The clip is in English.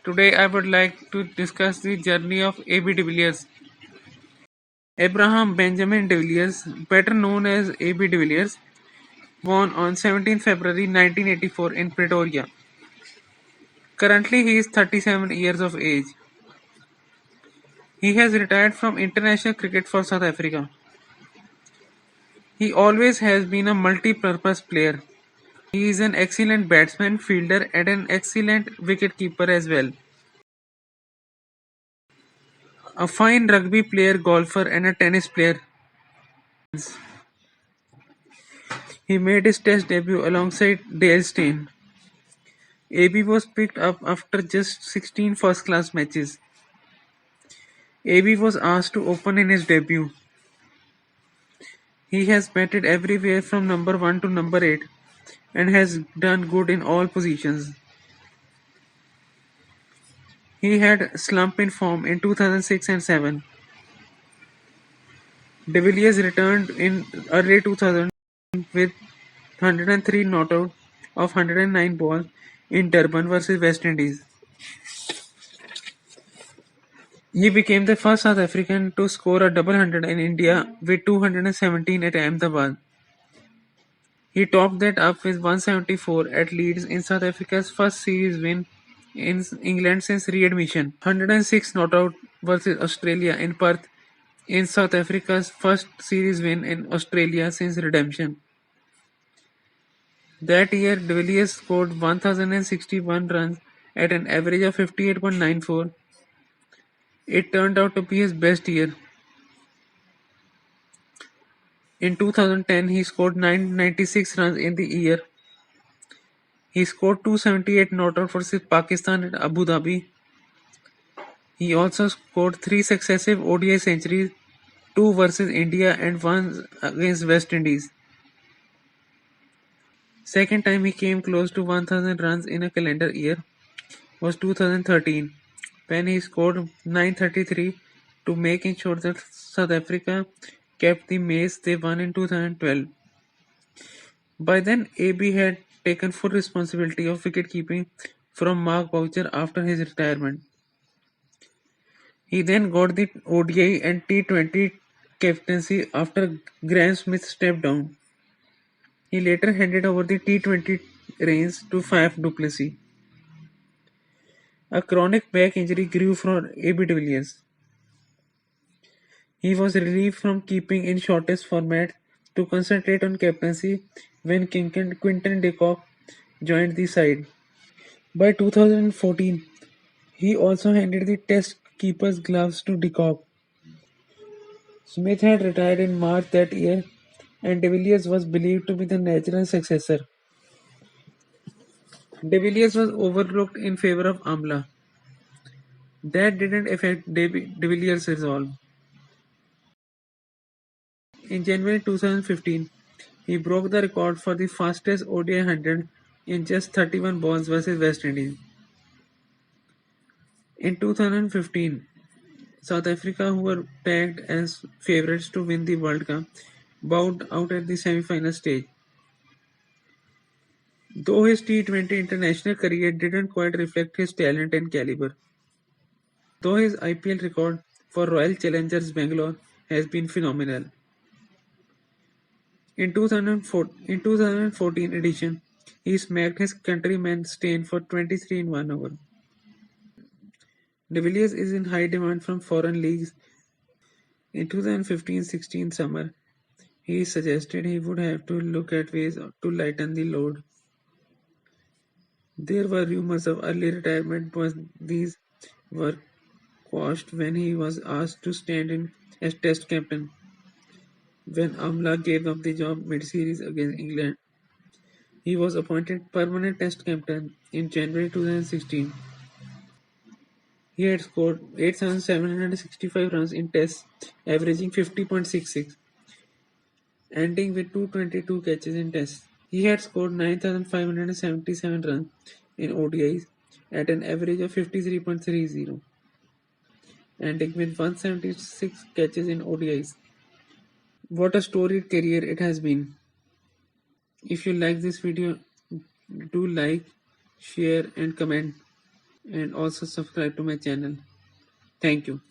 Today I would like to discuss the journey of A.B. de Villiers. Abraham Benjamin de Villiers, better known as A.B. de Villiers, born on 17 February 1984 in Pretoria. Currently he is 37 years of age. He has retired from international cricket for South Africa. He always has been a multi-purpose player. He is an excellent batsman, fielder and an excellent wicket-keeper as well. A fine rugby player, golfer and a tennis player. He made his test debut alongside Dale Steyn. AB was picked up after just 16 first-class matches. AB was asked to open in his debut. He has batted everywhere from number 1 to number 8 and has done good in all positions. He had slump in form in 2006 and 7. De Villiers returned in early 2000 with 103 not out of 109 balls in Durban versus West Indies. He became the first South African to score a double hundred in India with 217 at Ahmedabad. He topped that up with 174 at Leeds in South Africa's first series win in England since readmission. 106 not out versus Australia in Perth in South Africa's first series win in Australia since redemption. That year, de Villiers scored 1,061 runs at an average of 58.94. It turned out to be his best year. In 2010, he scored 996 runs in the year. He scored 278 not out versus Pakistan at Abu Dhabi. He also scored 3 successive ODI centuries, 2 versus India and 1 against West Indies. Second time he came close to 1000 runs in a calendar year was 2013, when he scored 933 to make sure that South Africa kept the mace they won in 2012. By then, AB had taken full responsibility of wicket-keeping from Mark Boucher after his retirement. He then got the ODI and T20 captaincy after Graham Smith stepped down. He later handed over the T20 reins to Faf du Plessis. A chronic back injury grew for AB de Villiers. He was relieved from keeping in shortest format to concentrate on captaincy when Quinton de Kock joined the side. By 2014, he also handed the Test keeper's gloves to de Kock. Smith had retired in March that year, and de Villiers was believed to be the natural successor. De Villiers was overlooked in favor of Amla. That didn't affect de Villiers' resolve. In January 2015, he broke the record for the fastest ODI 100 in just 31 balls versus West Indies. In 2015, South Africa, who were tagged as favourites to win the World Cup, bowed out at the semi-final stage. Though his T20 international career didn't quite reflect his talent and caliber. Though his IPL record for Royal Challengers Bangalore has been phenomenal. In 2014 edition, he smacked his countryman Steyn for 23 in 1 over. De Villiers is in high demand from foreign leagues. In 2015-16 summer, he suggested he would have to look at ways to lighten the load. There were rumors of early retirement, but these were quashed when he was asked to stand in as Test captain when Amla gave up the job mid-series against England. He was appointed permanent Test captain in January 2016. He had scored 8,765 runs in Tests, averaging 50.66, ending with 222 catches in Tests. He had scored 9,577 runs in ODIs at an average of 53.30, ending with 176 catches in ODIs. What a storied career it has been. If you like this video, do like, share and comment. and also subscribe to my channel. Thank you.